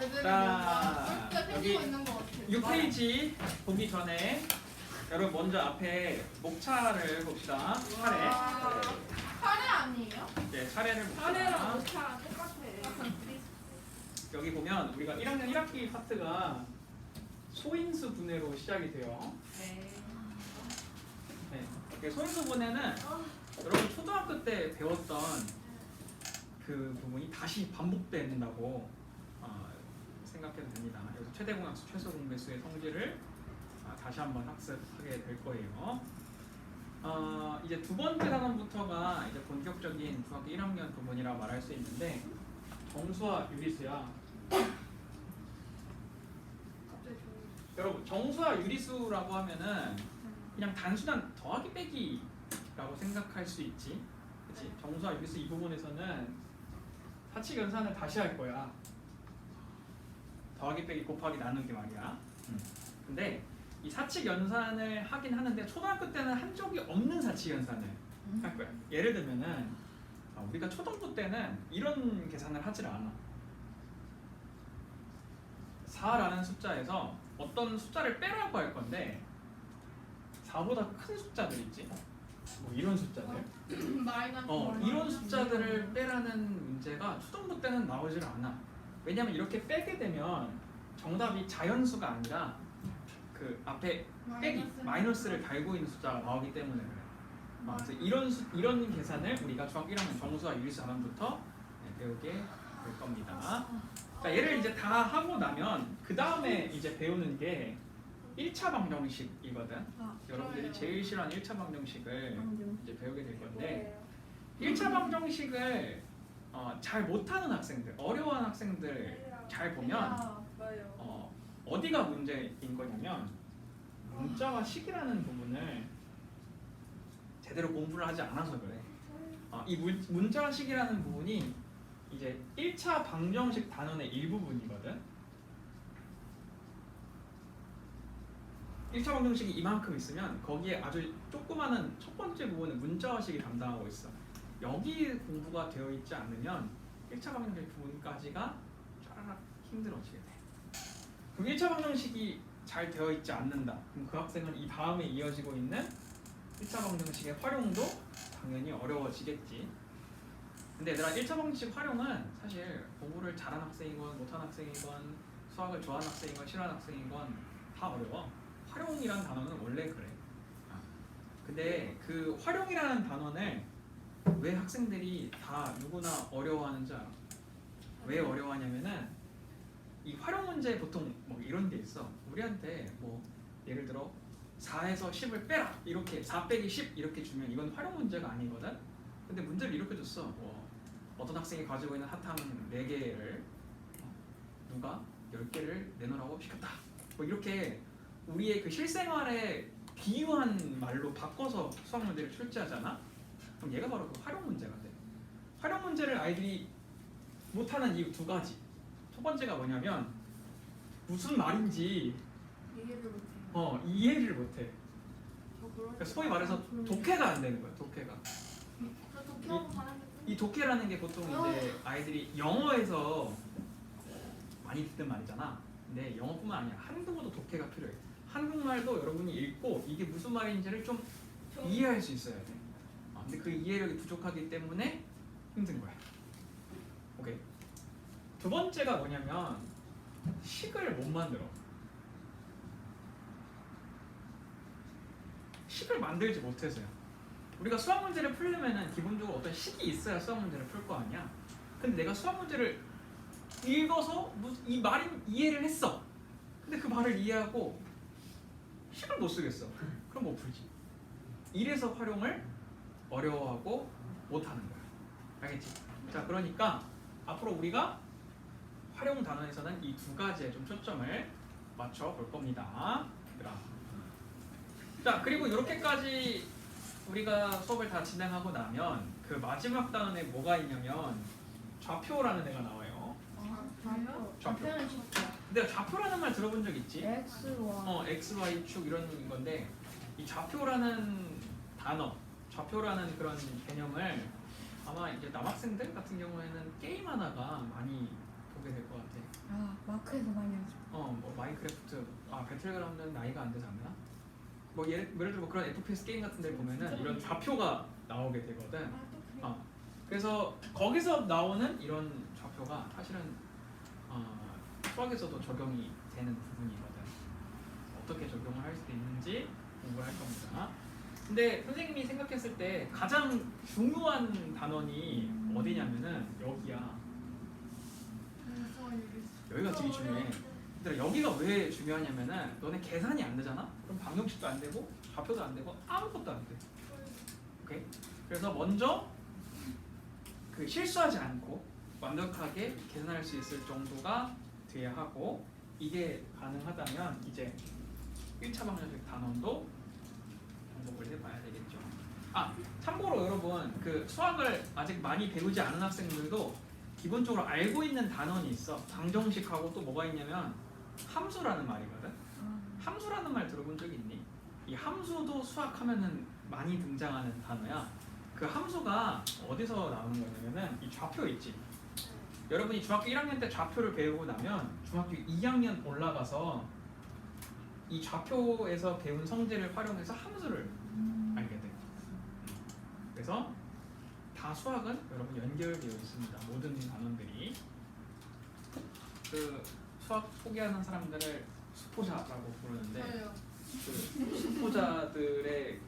애들이 자, 뭔가 여기 생기고 있는 것 같아. 6페이지 보기 전에 여러분 먼저 앞에 목차를 봅시다. 차례. 와, 카레 아니에요? 네, 차례를 봅시다. 카레랑 녹차 똑같아. 여기 보면 우리가 1학년 1학기 파트가 소인수 분해로 시작이 돼요. 네. 네. 소인수 분해는 여러분 초등학교 때 배웠던 그 부분이 다시 반복된다고 생각해도 됩니다. 여기서 최대공약수, 최소공배수의 성질을 다시 한번 학습하게 될 거예요. 이제 두 번째 단원부터가 이제 본격적인 중학교 1학년 부분이라 말할 수 있는데 정수와 유리수야. 여러분 정수와 유리수라고 하면은 그냥 단순한 더하기 빼기라고 생각할 수 있지. 그렇지? 정수와 유리수 이 부분에서는 사칙 연산을 다시 할 거야. 더하기 빼기 곱하기 나누기 말이야. 근데 이 사칙 연산을 하긴 하는데 초등학교 때는 한 적이 없는 사칙 연산을 할 거야. 예를 들면은 우리가 초등부 때는 이런 계산을 하질 않아. 4라는 숫자에서 어떤 숫자를 빼라고 할 건데 4보다 큰 숫자들 있지? 뭐 이런 숫자들. 마이너스 이런 숫자들을 빼라는 문제가 초등부 때는 나오질 않아. 왜냐면 이렇게 빼게 되면 정답이 자연수가 아니라 그 앞에 빼기 마이너스를 달고 있는 숫자가 나오기 때문에 그래. 그래서 이런 계산을 우리가 중학교 1학년 정수와 유리수 단원부터 배우게 될 겁니다. 자, 얘를 이제 다 하고 나면 그 다음에 이제 배우는 게 1차 방정식이거든. 여러분들이 제일 싫어하는 1차 방정식을 이제 배우게 될 건데 1차 방정식을 잘 못하는 학생들, 어려워하는 학생들 잘 보면 어디가 문제인 거냐면 문자와 식이라는 부분을 제대로 공부를 하지 않아서 그래. 이 문자와 식이라는 부분이 이제 1차 방정식 단원의 일부분이거든. 1차 방정식이 이만큼 있으면 거기에 아주 조그마한 첫 번째 부분은 문자와 식이 담당하고 있어. 여기 공부가 되어 있지 않으면 1차 방정식 부분까지가 쫙 힘들어지게 돼. 그럼 1차 방정식이 잘 되어 있지 않는다. 그럼 그 학생은 이 다음에 이어지고 있는 1차 방정식의 활용도 당연히 어려워지겠지. 근데 얘들아 1차 방정식 활용은 사실 공부를 잘하는 학생이건 못하는 학생이건 수학을 좋아하는 학생이건 싫어하는 학생이건 다 어려워. 활용이라는 단어는 원래 그래. 근데 그 활용이라는 단어를 왜 학생들이 다 누구나 어려워하는지 알아? 왜 어려워하냐면은 이 활용 문제 보통 뭐 이런 게 있어. 우리한테 뭐 예를 들어 4에서 10을 빼라 이렇게 4 빼기 10 이렇게 주면 이건 활용 문제가 아니거든. 근데 문제를 이렇게 줬어. 어떤 학생이 가지고 있는 사탕 4개를 누가 10개를 내놓으라고 시켰다. 뭐 이렇게 우리의 그 실생활에 비유한 말로 바꿔서 수학 문제를 출제하잖아. 그럼 얘가 바로 그 활용 문제가 돼. 활용 문제를 아이들이 못하는 이유 두 가지. 첫 번째가 뭐냐면 무슨 말인지 이해를 못해. 그러니까 소위 말해서 독해가 안 되는 거야. 독해가. 이 독해라는 게 보통 이제 아이들이 영어에서 많이 듣는 말이잖아. 근데 영어뿐만 아니라 한국어도 독해가 필요해. 한국말도 여러분이 읽고 이게 무슨 말인지를 좀 이해할 수 있어야 돼. 근데 그 이해력이 부족하기 때문에 힘든 거야. 오케이. 두 번째가 뭐냐면 식을 못 만들어. 식을 만들지 못해서요. 우리가 수학 문제를 풀려면은 기본적으로 어떤 식이 있어야 수학 문제를 풀 거 아니야. 근데 내가 수학 문제를 읽어서 이 말이 이해를 했어. 근데 그 말을 이해하고 식을 못 쓰겠어. 그럼 못 풀지. 이래서 활용을 어려워하고 못하는 거야. 알겠지? 자, 그러니까 앞으로 우리가 활용 단원에서는 이 두 가지에 좀 초점을 맞춰 볼 겁니다. 자, 그리고 이렇게까지 우리가 수업을 다 진행하고 나면 그 마지막 단원에 뭐가 있냐면 좌표라는 애가 나와요. 좌표. 근데 좌표라는 말 들어본 적 있지? X, Y 축 이런 건데 이 좌표라는 단어, 좌표라는 그런 개념을 아마 이제 남학생들 같은 경우에는 게임 하다가 많이 보게 될 것 같아. 아 마크에서 많이 하죠. 뭐 마인크래프트, 배틀그라운드는 나이가 안 돼서 안 되나? 뭐 예를 들어 뭐 그런 FPS 게임 같은 데 보면은 이런 좌표가 나오게 되거든. 그래서 거기서 나오는 이런 좌표가 사실은 수학에서도 적용이 되는 부분이거든. 어떻게 적용을 할 수 있는지 공부를 할 겁니다. 근데 선생님이 생각했을 때 가장 중요한 단원이 어디냐면은 여기야. 여기가 되게 중요해. 얘들아, 여기가 왜 중요하냐면은 너네 계산이 안 되잖아? 그럼 방정식도 안 되고 좌표도 안 되고 아무것도 안 돼. 오케이? 그래서 먼저 그 실수하지 않고 완벽하게 계산할 수 있을 정도가 돼야 하고, 이게 가능하다면 이제 1차 방정식 단원도 공부를 해봐야 되겠죠. 참고로 여러분, 그 수학을 아직 많이 배우지 않은 학생들도 기본적으로 알고 있는 단원이 있어. 방정식하고 또 뭐가 있냐면 함수라는 말이거든. 함수라는 말 들어본 적 있니? 이 함수도 수학하면은 많이 등장하는 단어야. 그 함수가 어디서 나오는 거냐면은 이 좌표 있지. 여러분이 중학교 1학년 때 좌표를 배우고 나면 중학교 2학년 올라가서 이 좌표에서 배운 성질을 활용해서 함수를 알게 돼. 그래서 다 수학은 여러분 연결되어 있습니다. 모든 단원들이. 그 수학 포기하는 사람들을 수포자라고 부르는데, 저요. 그 수포자들의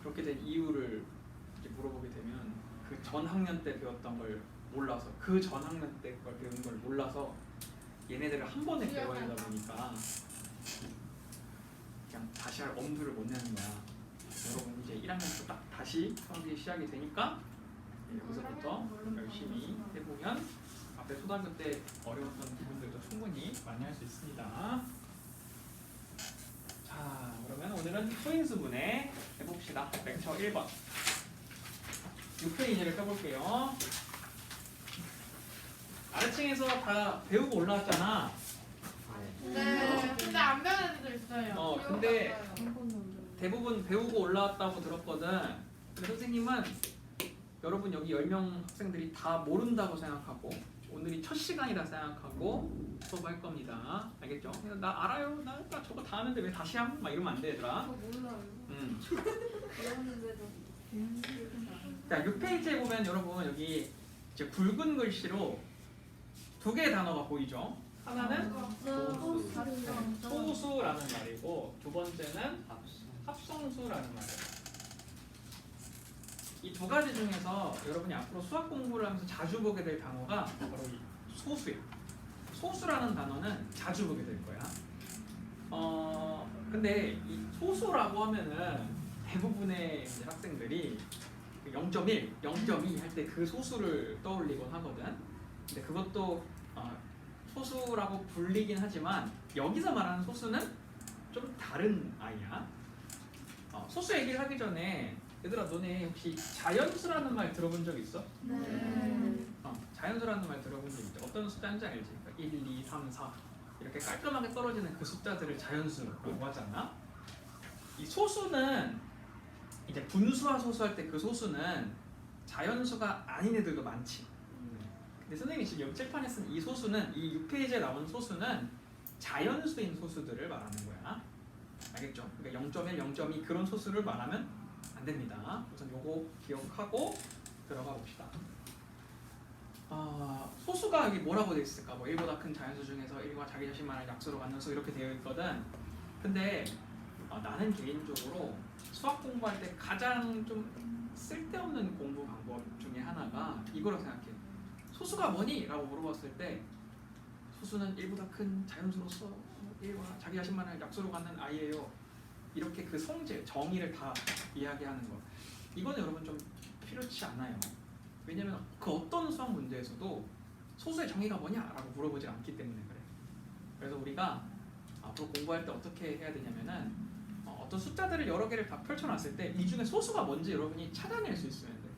그렇게 된 이유를 이제 물어보게 되면 그 전 학년 때 배웠던 걸 몰라서, 그 전 학년 때 걸 배운 걸 몰라서 얘네들을 한 번에 배워야 하다 보니까 그냥 다시 할 엄두를 못 내는 거야. 여러분 이제 1학년부터 딱 다시 수학이 시작이 되니까 여기서부터 열심히 해보면 앞에 초등학교 때 어려웠던 부분들도 충분히 많이 할 수 있습니다. 자, 그러면 오늘은 소인수분해 해봅시다. 렉처 1번 6페이지를 펴볼게요. 아래층에서 다 배우고 올라왔잖아. 네. 근데 안 배우는 애들도 있어요. 근데 한 번도 안 들어요. 대부분 배우고 올라왔다고 들었거든. 근데 선생님은 여러분 여기 10명 학생들이 다 모른다고 생각하고 오늘이 첫 시간이라 생각하고 수업할 겁니다. 알겠죠? 그래서 나 알아요. 나 저거 다 아는데 왜 다시 함? 막 이러면 안 돼, 얘들아. 저 몰라요. 배웠는데도. 자, 6페이지에 보면 여러분 여기 이제 굵은 글씨로 두 개의 단어가 보이죠? 하나는 소수라는 말이고 두 번째는 합성수라는 말이에요. 이 두 가지 중에서 여러분이 앞으로 수학 공부를 하면서 자주 보게 될 단어가 바로 이 소수예요. 소수라는 단어는 자주 보게 될 거야. 근데 이 소수라고 하면은 대부분의 이제 학생들이 0.1, 0.2 할 때 그 소수를 떠올리곤 하거든. 근데 그것도 소수라고 불리긴 하지만 여기서 말하는 소수는 좀 다른 아이야. 소수 얘기를 하기 전에 얘들아, 너네 혹시 자연수라는 말 들어본 적 있어? 네. 자연수라는 말 들어본 적 있죠? 어떤 숫자인지 알지? 그러니까 1, 2, 3, 4 이렇게 깔끔하게 떨어지는 그 숫자들을 자연수라고 하잖아. 이 소수는 이제 분수와 소수할 때 그 소수는 자연수가 아닌 애들도 많지. 근데 선생님이 지금 여기 칠판에 쓴 이 소수는, 이 6페이지에 나온 소수는 자연수인 소수들을 말하는 거야. 알겠죠? 그러니까 0.1, 0.2 그런 소수를 말하면 안 됩니다. 우선 요거 기억하고 들어가 봅시다. 소수가 여기 뭐라고 되어 있을까? 뭐 1보다 큰 자연수 중에서 1과 자기 자신만을 약수로 갖는 수 이렇게 되어 있거든. 근데 나는 개인적으로 수학 공부할 때 가장 좀 쓸데없는 공부 방법 중에 하나가 이거라고 생각해. 소수가 뭐니? 라고 물어봤을 때 소수는 1보다 큰 자연수로서 1과 자기 자신만을 약수로 갖는 아이예요. 이렇게 그 성질, 정의를 다 이야기하는 거. 이거는 여러분 좀 필요치 않아요. 왜냐면 그 어떤 수학 문제에서도 소수의 정의가 뭐냐라고 물어보지 않기 때문에 그래. 그래서 우리가 앞으로 공부할 때 어떻게 해야 되냐면은 어떤 숫자들을 여러 개를 다 펼쳐놨을 때 이 중에 소수가 뭔지 여러분이 찾아낼 수 있으면 돼.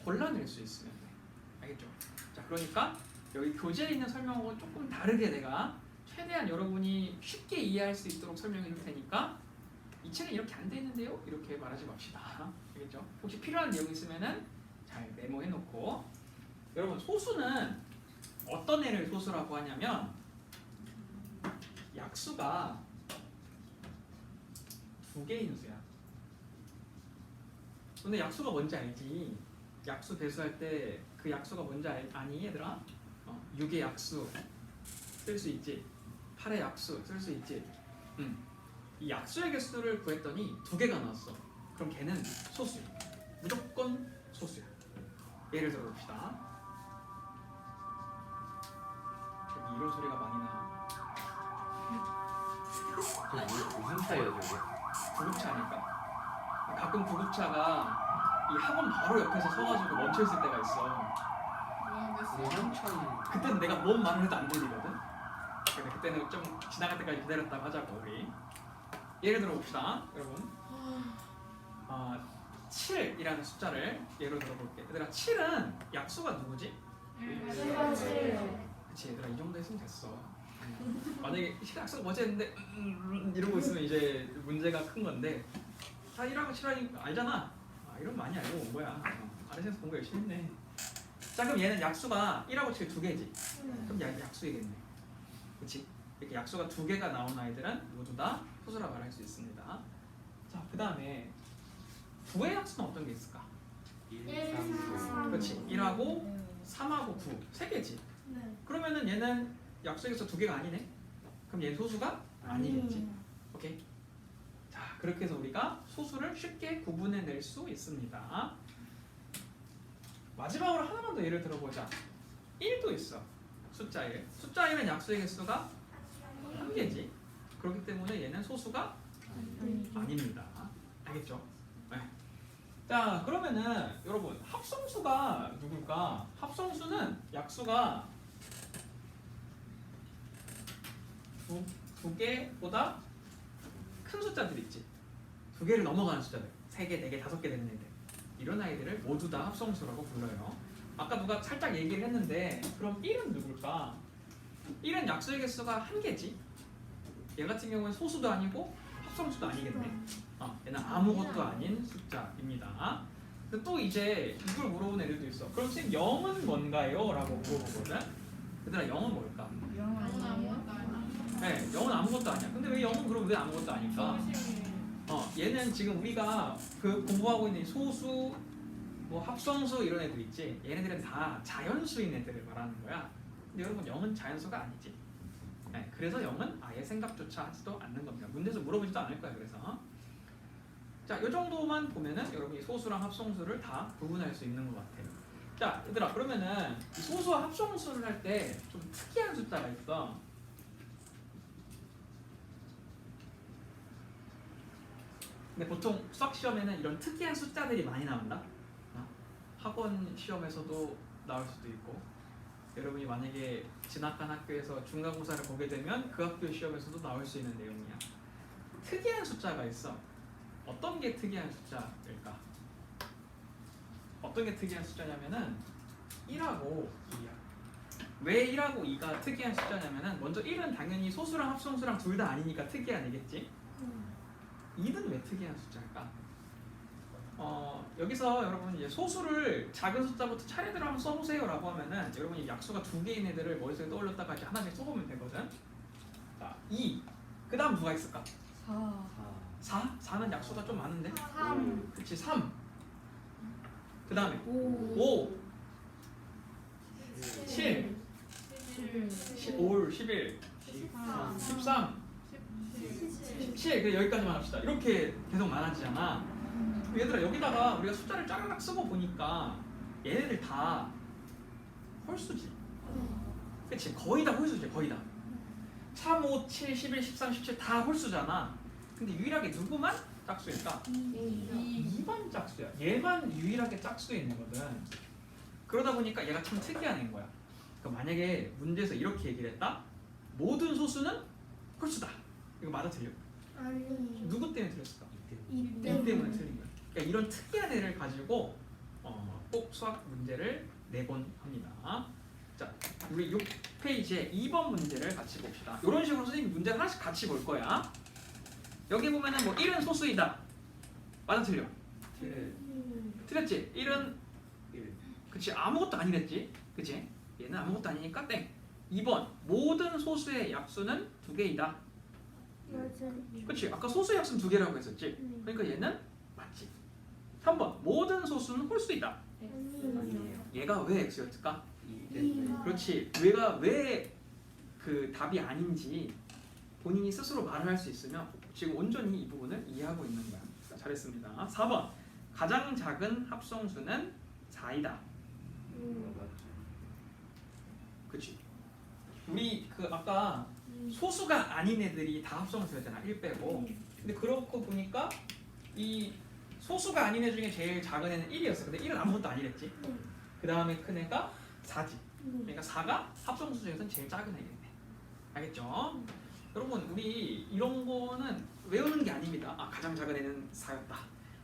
골라낼 수 있으면 돼. 알겠죠? 자, 그러니까 여기 교재에 있는 설명하고 조금 다르게 내가 최대한 여러분이 쉽게 이해할 수 있도록 설명해 줄 테니까 이 책은 이렇게 안 돼 있는데요? 이렇게 말하지 맙시다. 알겠죠? 혹시 필요한 내용 있으면은 잘 메모해 놓고. 여러분, 소수는 어떤 애를 소수라고 하냐면 약수가 두 개인 수야. 근데 약수가 뭔지 알지? 약수 배수할 때 그 약수가 뭔지 아니 얘들아? 6의 약수 쓸 수 있지. 8의 약수 쓸 수 있지. 이 약수의 개수를 구했더니 두 개가 나왔어. 그럼 걔는 소수야. 무조건 소수야. 예를 들어 봅시다. 여기 이런 소리가 많이 나. 무슨 차이야 저게? 구급차니까. 가끔 구급차가 이 학원 바로 옆에서 서가지고 멈춰 있을 때가 있어. 무슨 차이? 그때는 내가 뭔 말을 해도 안 들리거든. 근데 그때는 좀 지나갈 때까지 기다렸다고 하자고 우리. 예를 들어 봅시다, 여러분. 7이라는 숫자를 예로 들어볼게. 얘들아, 7은 약수가 누구지? 그치, 얘들아 이 정도 했으면 됐어. 만약에 약수가 뭐지 했는데 이러고 있으면 이제 문제가 큰 건데, 다 1하고 7하니까 알잖아. 이런 거 많이 알고 온 거야. RS에서 공부 열심히 했네. 자, 그럼 얘는 약수가 1하고 7 두 개지. 그럼 약수이겠네. 그치? 이렇게 약수가 두 개가 나온 아이들은 모두 다 소수라고 말할 수 있습니다. 자, 그 다음에 부의 약수는 어떤 게 있을까? 1, 3, 9. 그렇지. 1하고 3하고 9 세 개지. 그러면은 얘는 약수에서 두 개가 아니네. 그럼 얘는 소수가 아니겠지. 오케이. 자, 그렇게 해서 우리가 소수를 쉽게 구분해낼 수 있습니다. 마지막으로 하나만 더 예를 들어보자. 1도 있어. 숫자 1. 숫자 1은 약수의 개수가 한 개지. 그렇기 때문에 얘는 소수가 아닙니다. 알겠죠? 네. 자, 그러면은 여러분 합성수가 누굴까? 합성수는 약수가 두 개보다 큰 숫자들 있지. 두 개를 넘어가는 숫자들. 3개, 4개, 5개 되는 애들. 이런 아이들을 모두 다 합성수라고 불러요. 아까 누가 살짝 얘기를 했는데, 그럼 1은 누굴까? 1은 약수의 개수가 한 개지. 얘 같은 경우는 소수도 아니고 합성수도 아니겠네. 얘는 아무것도 아닌 숫자입니다. 근데 또 이제 이걸 물어보는 애들도 있어. 그럼 선생님 0은 뭔가요? 라고 물어보거든. 얘들아, 0은 뭘까? 네, 0은 아무것도 아니야. 근데 왜 0은 그럼 왜 아무것도 아닐까? 얘는 지금 우리가 그 공부하고 있는 소수, 뭐 합성수 이런 애들 있지. 얘네들은 다 자연수인 애들을 말하는 거야. 근데 여러분 0은 자연수가 아니지. 네, 그래서 0은 아예 생각조차 하지도 않는 겁니다. 문제에서 물어보지도 않을 거야. 그래서 자, 이 정도만 보면은 여러분이 소수랑 합성수를 다 구분할 수 있는 것 같아요. 자, 얘들아, 그러면은 소수와 합성수를 할 때 좀 특이한 숫자가 있어. 근데 보통 수학 시험에는 이런 특이한 숫자들이 많이 나온다. 학원 시험에서도 나올 수도 있고, 여러분이 만약에 진학한 학교에서 중간고사를 보게 되면 그 학교 시험에서도 나올 수 있는 내용이야. 특이한 숫자가 있어. 어떤 게 특이한 숫자일까? 어떤 게 특이한 숫자냐면은 1하고 2야. 왜 1하고 2가 특이한 숫자냐면은, 먼저 1은 당연히 소수랑 합성수랑 둘 다 아니니까 특이한 애겠지. 2는 왜 특이한 숫자일까? 여기서 여러분 이제 소수를 작은 숫자부터 차례대로 한번 써보세요라고 하면은, 여러분이 약수가 두 개인 애들을 머릿속에 떠올렸다가 이제 하나씩 써보면 되거든. 자, 2. 그 다음 누가 있을까? 4? 4는 약수가 좀 많은데? 3. 그치, 3. 그 다음에 5 5, 7, 15, 11, 13, 17. 그래, 여기까지만 합시다. 이렇게 계속 많아지잖아. 얘들아, 여기다가 우리가 숫자를 짜르륵 쓰고 보니까 얘네들 다 홀수지. 그치? 거의 다 홀수지. 거의 다 3, 5, 7, 11, 13, 17 다 홀수잖아. 근데 유일하게 누구만 짝수일까? 2만 짝수야. 얘만 유일하게 짝수인 애거든. 그러다 보니까 얘가 참 특이한 애인 거야. 그러니까 만약에 문제에서 이렇게 얘기를 했다. 모든 소수는 홀수다. 이거 맞아, 틀려? 누구 때문에 틀렸을까? 이 때문에 틀린 거야. 그러니까 이런 특이한 애를 가지고 꼭 수학 문제를 내곤 합니다. 자, 우리 6페이지에 2번 문제를 같이 봅시다. 이런 식으로 선생님이 문제 하나씩 같이 볼 거야. 여기 보면은 뭐 1은 소수이다. 맞아, 틀려? 틀렸지? 1은 1. 그치, 아무것도 아니랬지? 그치? 얘는 아무것도 아니니까 땡. 2번 모든 소수의 약수는 2개이다. 그치? 아까 소수의 약수는 2개라고 했었지? 그러니까 얘는 맞지. 3번 모든 소수는 홀수 있다. 얘가 왜 X였을까? 그렇지. 얘가 왜 그 답이 아닌지 본인이 스스로 말을 할 수 있으면 지금 온전히 이 부분을 이해하고 있는 거야. 자, 잘했습니다. 4번 가장 작은 합성수는 4이다. 그치? 우리 그 아까 소수가 아닌 애들이 다 합성수였잖아. 1 빼고. 근데 그렇고 보니까 이 소수가 아닌 애 중에 제일 작은 애는 1이었어. 근데 1은 아무것도 아니랬지. 그 다음에 큰 애가 4지. 그러니까 4가 합성수 중에서는 제일 작은 애겠네. 알겠죠? 여러분 우리 이런 거는 외우는 게 아닙니다. 아 가장 작은 애는 4였다.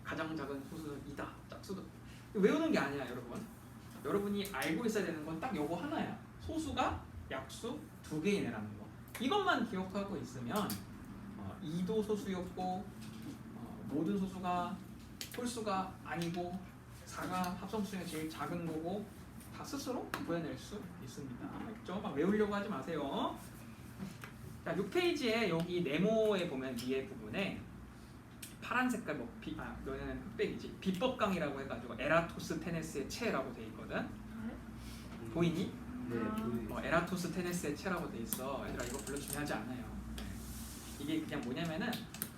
가장 작은 소수는 2다. 짝수도 외우는 게 아니야 여러분. 여러분이 알고 있어야 되는 건 딱 요거 하나야. 소수가 약수 2개인 애라는 거. 이것만 기억하고 있으면 2도 소수였고 모든 소수가 홀수가 아니고 4가 합성수 중에 제일 작은 거고 다 스스로 구해낼 수 있습니다. 알겠죠? 막 외우려고 하지 마세요. 자, 6페이지에 여기 네모에 보면 위에 부분에 파란 색깔 너네는 흑백이지. 비법강이라고 해가지고 에라토스테네스의 체라고 돼 있거든. 보이니? 네. 에라토스테네스의 체라고 돼 있어. 얘들아 이거 별로 중요하지 않아요. 이게 그냥 뭐냐면은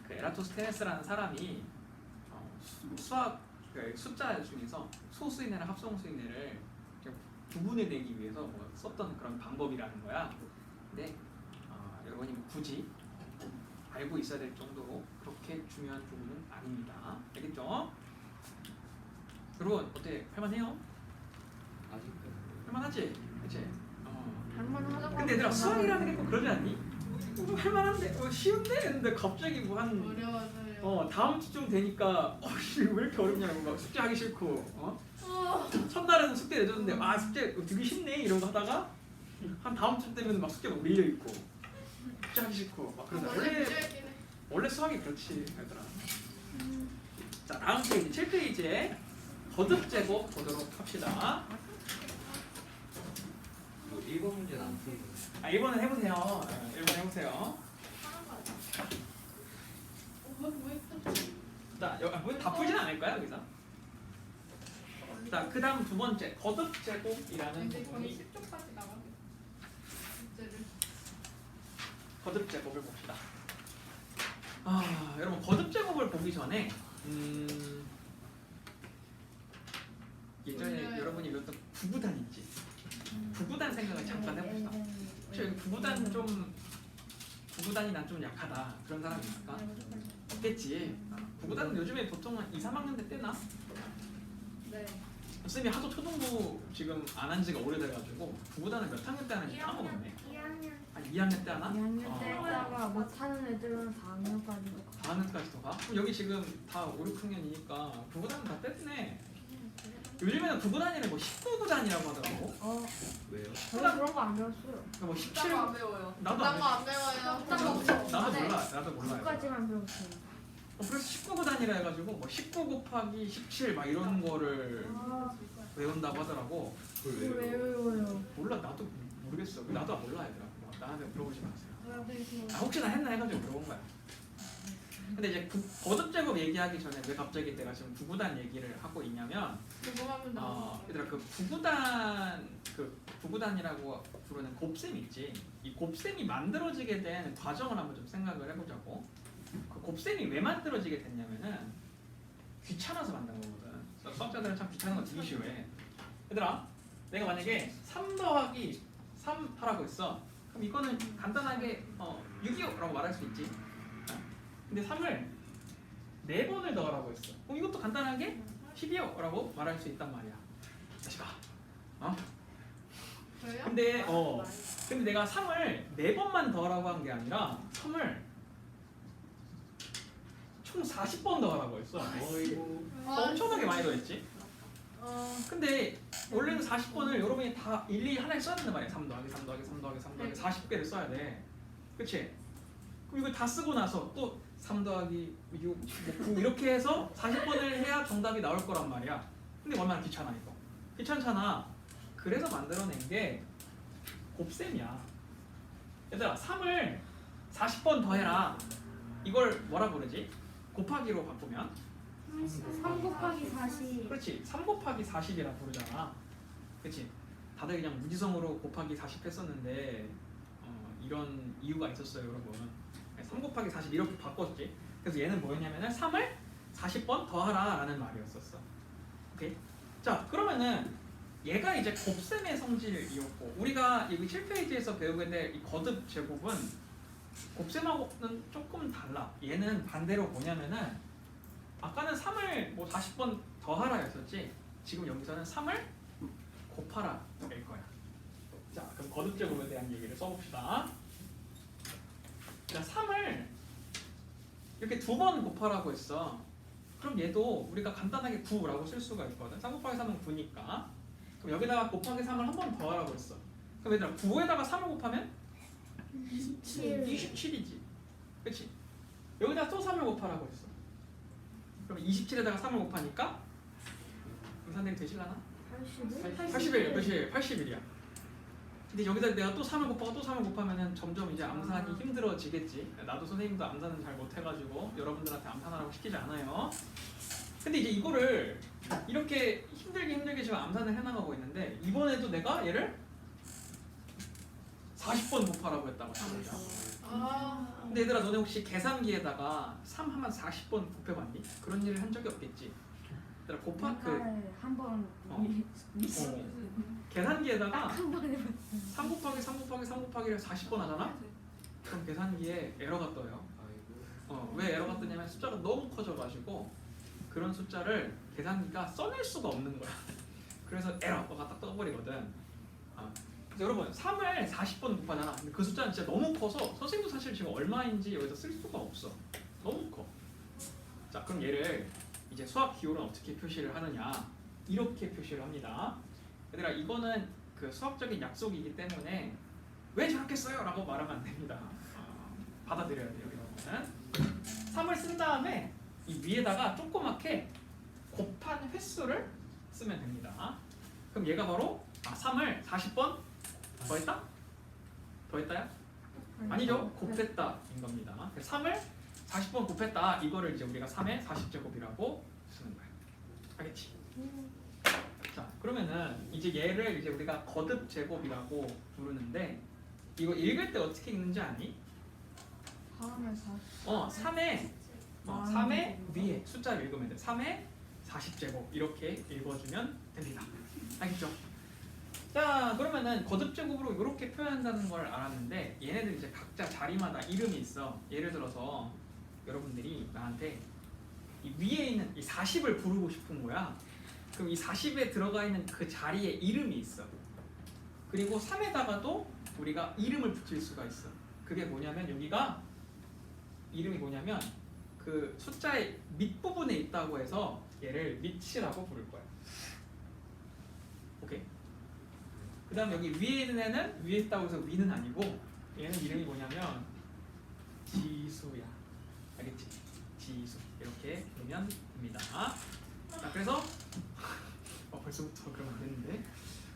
그 에라토스테네스라는 사람이 수학 숫자 중에서 소수인애랑 합성수인애를 구분해내기 위해서 뭐 썼던 그런 방법이라는 거야. 근데 여러분이 뭐 굳이 알고 있어야 될 정도로 그렇게 중요한 부분은 아닙니다. 알겠죠? 여러분 어때? 할만해요? 아직까지. 할만하지? 그치? 할만하다고. 근데 얘들아 수학이라는 게 꼭 그러지 않니? 할만한데? 쉬운데? 했는데 갑자기 뭐 한 어려워서요. 다음 주쯤 되니까 왜 이렇게 어렵냐고 막 숙제하기 싫고 첫날에는 숙제 내줬는데 아 숙제 되게 쉽네 이러고 하다가 한 다음 주 되면 막 숙제 막 밀려 있고 숙제하기 싫고 막 그러다 원래 수학이 그렇지 얘들아. 자 다음 페이지 7페이지에 거듭 제곱 보도록 합시다. 뭐 1번 문제는 안 풀리네. 1번은 해보세요. 1번 해보세요. 자, 다 풀진 않을까요 여기서? 자, 그 다음 두 번째 거듭 제곱이라는 이제 거의 부분이 10초까지 나가요. 문제를. 거듭 제곱을 봅시다. 여러분 거듭 제곱을 보기 전에 예전에 여러분이 배웠던 구구단 있지? 구구단 생각을 잠깐 해봅시다. 혹시 여기 구구단이 난 좀 약하다 그런 사람 있을까? 없겠지. 구구단은 요즘에 보통 한 2, 3학년 때 때나? 네. 쌤이 하도 초등부 지금 안 한 지가 오래돼가지고 구구단은 몇 학년 때 하는지 까먹었네. 2학년 때 하나? 2학년 때 하다가 못하는 애들은 4학년까지도 가. 4학년까지도 가? 그럼 여기 지금 다 5, 6학년이니까 구구단은 다 뗐네. 요즘에는 구구단이를 뭐 19구단이라고 하더라고. 왜요? 저는 그런 거 안 배웠어요. 뭐 17. 딴거 안 배워요. 나도 안 딴거 안 배워요. 딴거 없어. 나도 몰라. 나도 몰라요. 9까지만 배웠어요. 그래서 19구단이라 해가지고 뭐 19 곱하기 17 막 이런 거를 외운다고 하더라고. 그걸 왜 왜요? 외워요? 몰라 나도 모르겠어. 나도 몰라 얘들아. 나한테 물어보지 마세요. 네. 혹시나 했나 해가지고 물어본 거야. 근데 이제 거듭 제곱 얘기하기 전에 왜 갑자기 내가 지금 구구단 얘기를 하고 있냐면 궁금하면 나와. 얘들아 그 구구단이라고 부르는 곱셈 있지. 이 곱셈이 만들어지게 된 과정을 한번 좀 생각을 해보자고. 그 곱셈이 왜 만들어지게 됐냐면은 귀찮아서 만든 거거든. 수학자들은 참 귀찮은 거 되게 싫어해. 얘들아 내가 만약에 3 더하기 3 하라고 했어. 그럼 이거는 간단하게 6이요라고 말할 수 있지. 근데 3을 4번을 더하라고 했어. 그럼 이것도 간단하게 10이요라고 말할 수 있단 말이야. 자식아. 저요? 근데 내가 3을 4번만 더하라고 한 게 아니라 3을 총 40번 더하라고 했어. 어이구. 엄청나게 많이 더했지. 근데 원래는 40번을 여러분이 다 일일이 하나에 써야 된단 말이야. 3 더하기 3 더하기 3 더하기 3 더하기 40개를 써야 돼. 그치? 그럼 이걸 다 쓰고 나서 또 3 더하기 6, 9 이렇게 해서 40번을 해야 정답이 나올 거란 말이야. 근데 얼마나 귀찮아 이거. 귀찮잖아. 그래서 만들어낸 게 곱셈이야. 얘들아 3을 40번 더해라. 이걸 뭐라 부르지? 곱하기로 바꾸면 3 곱하기 40. 그렇지 3 곱하기 40이라 부르잖아. 그렇지? 다들 그냥 무지성으로 곱하기 40 했었는데 이런 이유가 있었어요 여러분. 3 곱하기 40 이렇게 바꿨지. 그래서 얘는 뭐였냐면은 3을 40번 더하라 라는 말이었었어. 오케이? 자 그러면은 얘가 이제 곱셈의 성질이었고 우리가 여기 7페이지에서 배우게 될 이 거듭 제곱은 곱셈하고는 조금 달라. 얘는 반대로 뭐냐면은 아까는 3을 뭐 40번 더하라 했었지. 지금 여기서는 3을 곱하라 될 거야. 자 그럼 거듭 제곱에 대한 얘기를 써봅시다. 자 3을 이렇게 2번 곱하라고 했어. 그럼 얘도 우리가 간단하게 9라고 쓸 수가 있거든. 3 곱하기 3은 9니까. 그럼 여기다가 곱하기 3을 한 번 더 하라고 했어. 그럼 얘들아 9에다가 3을 곱하면 27. 27이지. 그치? 여기다가 또 3을 곱하라고 했어. 그럼 27에다가 3을 곱하니까 계산들이 되실라나? 81. 그치? 81이야. 근데 여기다 내가 또 3을 곱하고 또 3을 곱하면은 점점 이제 암산이 힘들어지겠지. 나도 선생님도 암산은 잘 못해가지고 여러분들한테 암산하라고 시키지 않아요. 근데 이제 이거를 이렇게 힘들게 지금 암산을 해나가고 있는데 이번에도 내가 얘를 40번 곱하라고 했다고 했습니다. 아. 근데 얘들아 너네 혹시 계산기에다가 3 하면 40번 곱해봤니? 그런 일을 한 적이 없겠지. 얘들아 한번 계산기에다가 한 번 해봤어. 3 곱하기 3 곱하기 3 곱하기를 40번 하잖아? 그럼 계산기에 에러가 떠요. 아이고. 왜 에러가 뜨냐면 숫자가 너무 커져가지고 그런 숫자를 계산기가 써낼 수가 없는 거야. 그래서 에러가 딱 떠버리거든. 그래서 여러분 3을 40번 곱하잖아. 근데 그 숫자는 진짜 너무 커서 선생님도 사실 지금 얼마인지 여기서 쓸 수가 없어. 너무 커. 자 그럼 얘를 이제 수학 기호는 어떻게 표시를 하느냐? 이렇게 표시를 합니다. 얘들아 이거는 그 수학적인 약속이기 때문에 왜 저렇게 써요? 라고 말하면 안 됩니다. 받아들여야 돼요 여러분은. 3을 쓴 다음에 이 위에다가 조그맣게 곱한 횟수를 쓰면 됩니다. 그럼 얘가 바로 3을 40번 더했다? 더했다야? 아니죠. 곱했다 인 겁니다. 3을 40번 곱했다 이거를 이제 우리가 3의 40제곱이라고 쓰는 거야. 알겠지? 자 그러면은 이제 얘를 이제 우리가 거듭 제곱이라고 부르는데 이거 읽을 때 어떻게 읽는지 아니? 3의 3의 위에 숫자를 읽으면 돼. 3의 40제곱 이렇게 읽어주면 됩니다. 알겠죠? 자 그러면은 거듭 제곱으로 이렇게 표현한다는 걸 알았는데 얘네들 이제 각자 자리마다 이름이 있어. 예를 들어서 여러분들이 나한테 이 위에 있는 이 40을 부르고 싶은 거야. 그럼 이 40에 들어가 있는 그 자리에 이름이 있어. 그리고 3에다가도 우리가 이름을 붙일 수가 있어. 그게 뭐냐면 여기가 이름이 뭐냐면 그 숫자의 밑부분에 있다고 해서 얘를 밑이라고 부를 거야. 오케이? 그 다음 여기 위에 있는 애는 위에 있다고 해서 위는 아니고 얘는 이름이 뭐냐면 지수야. 알겠지? 지수 이렇게 보면 됩니다. 자 그래서 벌써부터 그러면 안 되는데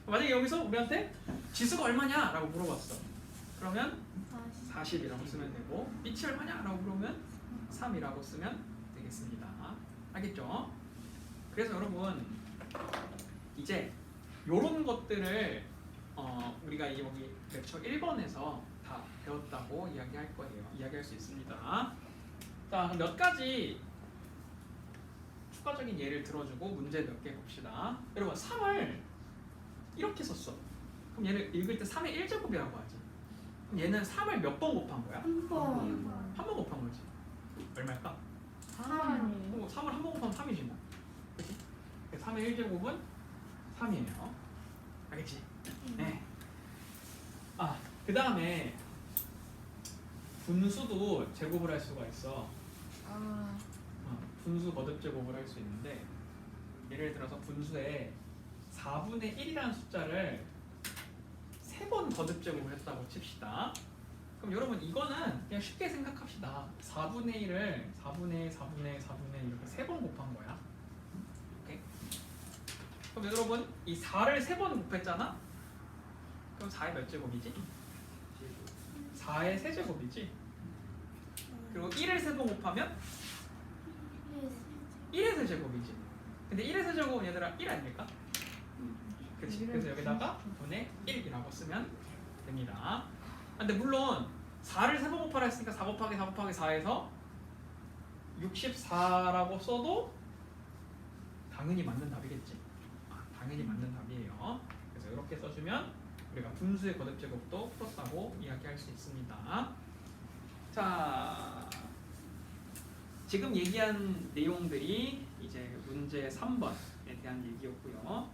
만약에 여기서 우리한테 지수가 얼마냐? 라고 물어봤어. 그러면 40이라고 쓰면 되고 빛이 얼마냐? 라고 물으면 3이라고 쓰면 되겠습니다. 알겠죠? 그래서 여러분 이제 요런 것들을 우리가 여기 렉처 1번에서 다 배웠다고 이야기할 거예요. 이야기할 수 있습니다. 자 그럼 몇 가지 추가적인 예를 들어주고 문제 몇 개 봅시다. 여러분 3을 이렇게 썼어. 그럼 얘를 읽을 때 3의 1제곱이라고 하지. 그럼 얘는 3을 몇 번 곱한 거야? 한 번. 한 번 곱한 거지. 얼마일까? 3. 3을 한 번 곱하면 3이지 뭐. 그치? 3의 1제곱은 3이에요. 알겠지? 네. 그 다음에 분수도 제곱을 할 수가 있어. 분수 거듭 제곱을 할 수 있는데 예를 들어서 분수에 4분의 1이라는 숫자를 3번 거듭 제곱을 했다고 칩시다. 그럼 여러분 이거는 그냥 쉽게 생각합시다. 4분의 1을 4분의 4분의 4분의 이렇게 3번 곱한 거야. 오케이? 그럼 여러분 이 4를 3번 곱했잖아? 그럼 4의 몇 제곱이지? 4의 세제곱이지. 그리고 1을 3번 곱하면 1의 세제곱이지. 근데 1의 세제곱은 얘들아 1 아닙니까? 그치. 그래서 여기다가 분의 1이라고 쓰면 됩니다. 근데 물론 4를 3번 곱하라 했으니까 4 곱하기 4 곱하기 4에서 64라고 써도 당연히 맞는 답이겠지. 당연히 맞는 답이에요. 그래서 이렇게 써주면 우리가 분수의 거듭 제곱도 풀었다고 이야기할 수 있습니다. 자, 지금 얘기한 내용들이 이제 문제 3번에 대한 얘기였고요.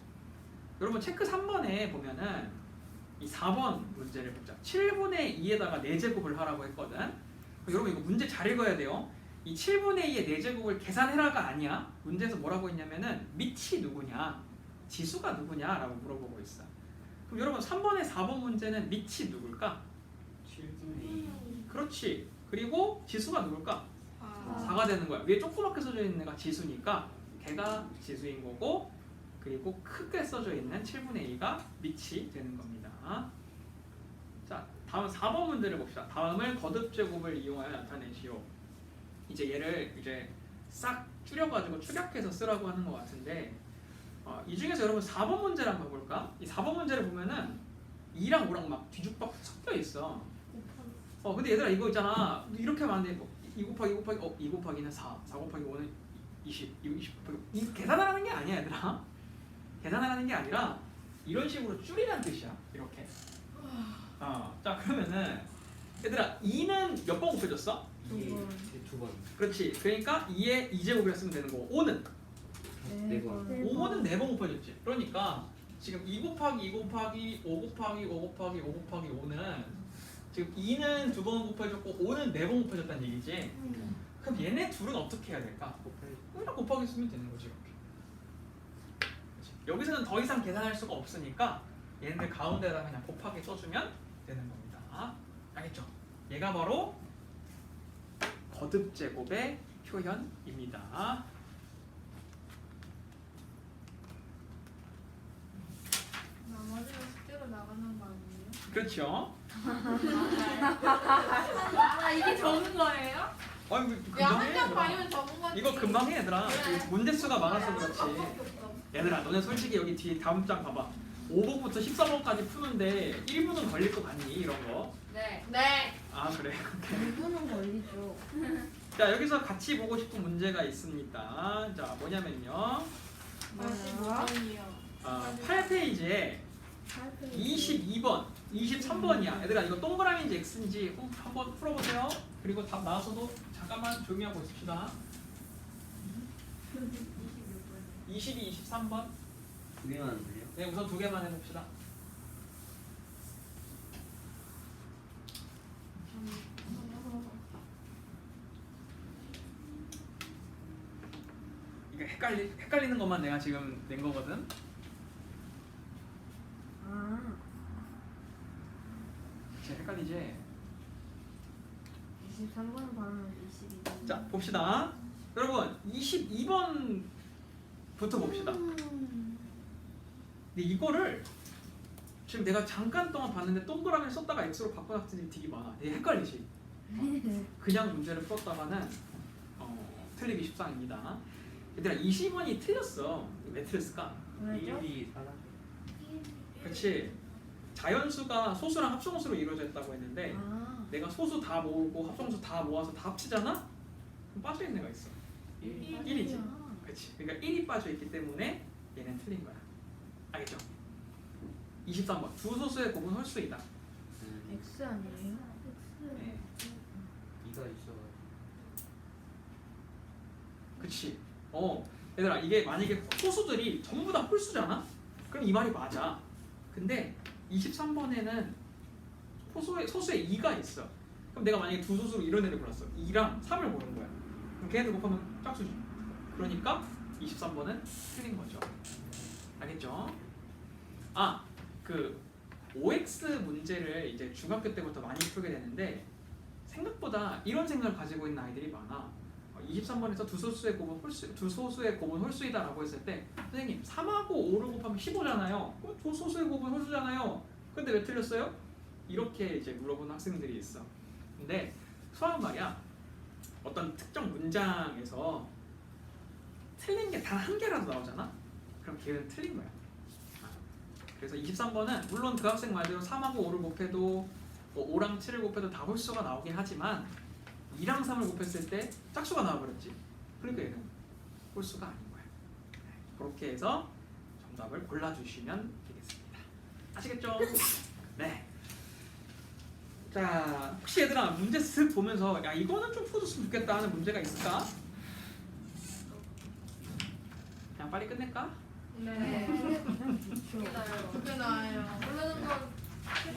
여러분 체크 3번에 보면은 이 4번 문제를 보자. 7분의 2에다가 4제곱을 하라고 했거든. 여러분 이거 문제 잘 읽어야 돼요. 이 7분의 2의 4제곱을 계산해라가 아니야. 문제에서 뭐라고 했냐면은 밑이 누구냐, 지수가 누구냐라고 물어보고 있어. 그럼 여러분 3번에 4번 문제는 밑이 누굴까? 7분의 2. 그렇지. 그리고 지수가 누굴까? 4. 4가 되는 거야. 위에 조그맣게 써져 있는 애가 지수니까 걔가 지수인 거고, 그리고 크게 써져 있는 7분의 2가 밑이 되는 겁니다. 자, 다음 4번 문제를 봅시다. 다음을 거듭 제곱을 이용하여 나타내시오. 이제 얘를 이제 싹 줄여가지고 축약해서 쓰라고 하는 것 같은데, 이 중에서 여러분 4번 문제를 한번 볼까? 이 4번 문제를 보면은 2랑 5랑 막 뒤죽박 섞여 있어. 근데 얘들아 이거 있잖아. 이렇게 하면 안 돼. 2 곱하기 2 곱하기 2 곱하기는 4, 4 곱하기 5는 20, 이거 20 곱하기 이 계산을 하는 게 아니야, 얘들아. 계산을 하는 게 아니라 이런 식으로 줄이란 뜻이야. 이렇게. 자, 그러면은 얘들아 2는 몇 번 곱해졌어? 2번. 그렇지. 그러니까 2에 2제곱이라 쓰면 되는 거고, 5는 4번. 5는 4번 곱해졌지. 그러니까 지금 2 곱하기 2 곱하기 5 곱하기 5 곱하기 5 곱하기 5는 지금 2는 2번 곱해졌고 5는 4번 곱해졌다는 얘기지. 그럼 얘네 둘은 어떻게 해야 될까? 그냥 곱하기 쓰면 되는 거지. 이렇게. 그치? 여기서는 더 이상 계산할 수가 없으니까 얘네들 가운데다 그냥 곱하기 써주면 되는 겁니다. 알겠죠? 얘가 바로 거듭 제곱의 표현입니다. 나머지는 숙제로 나가는 거 아니에요? 그렇죠? 이게 적은 거예요? 아이고 야, 금방 해. 한 장 얘들아. 반이면 적은 거지. 이거 금방 해 얘들아. 그래. 문제 수가 많아서 그렇지. 얘들아 너네 솔직히 여기 뒤에 다음 장 봐봐. 5번부터 14번까지 푸는데 1분은 걸릴 거 같니? 이런 거. 네. 네. 아 그래. 2분은 걸리죠. 자 여기서 같이 보고 싶은 문제가 있습니다. 자 뭐냐면요. 45번이요. 8페이지에 22번, 23번이야. 얘들아 이거 동그라미인지 X인지 한번 풀어보세요. 그리고 답 나와서도 잠깐만 조용히 하고 있읍시다. 22, 23번. 2개만 안 돼요? 네, 우선 2개만 해봅시다. 이게 헷갈리는 것만 내가 지금 낸 거거든. 진짜 헷갈리지? 23번 반은 22번. 자, 봅시다. 여러분, 22번부터 봅시다. 근데 이거를 지금 내가 잠깐 동안 봤는데 동그라미 썼다가 X로 바꿔놨더니 되게 많아. 되게 헷갈리지? 그냥 문제를 풀었다가는 틀리기 십상입니다. 얘들아 20번이 틀렸어. 왜 틀렸을까? 왜죠? 1이 사라져. 그렇지. 자연수가 소수랑 합성수로 이루어져 있다고 했는데 내가 소수 다 모으고 합성수 다 모아서 다 합치잖아? 그럼 빠져있는 애가 있어. 1이지. 그렇지. 그러니까 1이 빠져있기 때문에 얘는 틀린 거야. 알겠죠? 23번. 두 소수의 곱은 홀수이다. X 아니에요? 네. 2가 있어가지고. 그치. 얘들아 이게 만약에 소수들이 전부 다 홀수잖아? 그럼 이 말이 맞아. 근데 23번에는 소수에 2가 있어. 그럼 내가 만약에 두 소수로 이런 애를 골랐어. 2랑 3을 고른 거야. 그럼 걔네들 곱하면 짝수지. 그러니까 23번은 틀린 거죠. 알겠죠? 그 OX 문제를 이제 중학교 때부터 많이 풀게 되는데 생각보다 이런 생각을 가지고 있는 아이들이 많아. 23번에서 두 소수의 곱은 홀수이다라고 했을 때 선생님 3하고 5를 곱하면 15잖아요. 두 소수의 곱은 홀수잖아요. 근데 왜 틀렸어요? 이렇게 이제 물어보는 학생들이 있어. 근데 수학은 말이야 어떤 특정 문장에서 틀린 게 단 한 개라도 나오잖아? 그럼 걔는 틀린 거야. 그래서 23번은 물론 그 학생 말대로 3하고 5를 곱해도 뭐 5랑 7을 곱해도 다 홀수가 나오긴 하지만 2랑 3을 곱했을 때 짝수가 나와버렸지. 그러니까 얘는 홀수가 아닌 거야. 그렇게 해서 정답을 골라주시면 되겠습니다. 아시겠죠? 네. 자, 혹시 얘들아 문제 쓱 보면서 야 이거는 좀 풀어줬으면 좋겠다 하는 문제가 있을까? 그냥 빨리 끝낼까? 네. 어떻게 나와요?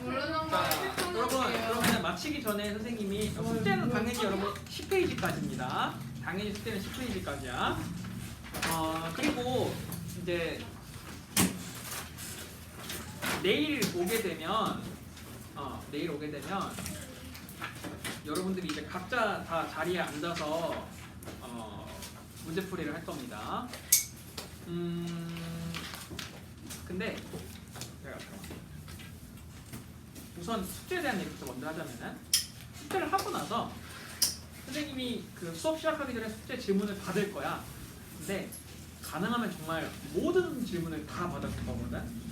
모르는 거 자, 여러분 마치기 전에 선생님이 숙제는 당연히 여러분 10페이지까지입니다. 당연히 숙제는 10페이지까지야. 그리고 이제 내일 오게 되면 여러분들이 이제 각자 다 자리에 앉아서 문제풀이를 할 겁니다. 근데 제가 우선 숙제에 대한 얘기부터 먼저 하자면은 숙제를 하고 나서 선생님이 그 수업 시작하기 전에 숙제 질문을 받을 거야. 근데 가능하면 정말 모든 질문을 다 받아줄 거거든.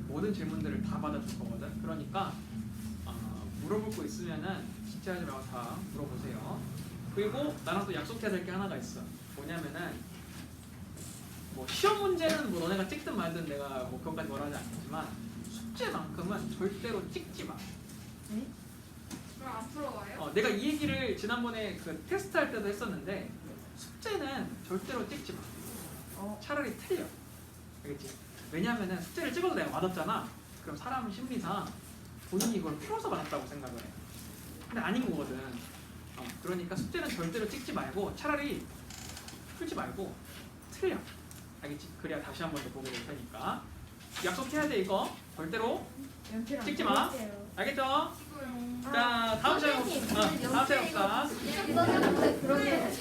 모든 질문들을 다 받아줄 거거든. 그러니까 물어볼 거 있으면은 진짜 하지 말고 다 물어보세요. 그리고 나랑 또 약속해야 될 게 하나가 있어. 뭐냐면은 뭐 시험 문제는 뭐 너네가 찍든 말든 내가 뭐 그것까지 뭐라 하지 않겠지만 숙제만큼은 절대로 찍지 마. 그럼 앞으로 와요? 내가 이 얘기를 지난번에 그 테스트 할 때도 했었는데 숙제는 절대로 찍지 마. 차라리 틀려. 알겠지? 왜냐하면은 숙제를 찍어도 내가 맞았잖아. 그럼 사람 심리상 본인이 이걸 풀어서 맞았다고 생각을 해. 근데 아닌 거거든. 그러니까 숙제는 절대로 찍지 말고 차라리 풀지 말고 틀려. 알겠지? 그래야 다시 한 번 더 보게 될 테니까. 약속해야 돼 이거. 절대로 찍지 마. 알겠죠? 지금 자 다음 시간에 봅시다. 다음 시간에 봅시다. 이거 해보세요. 그러면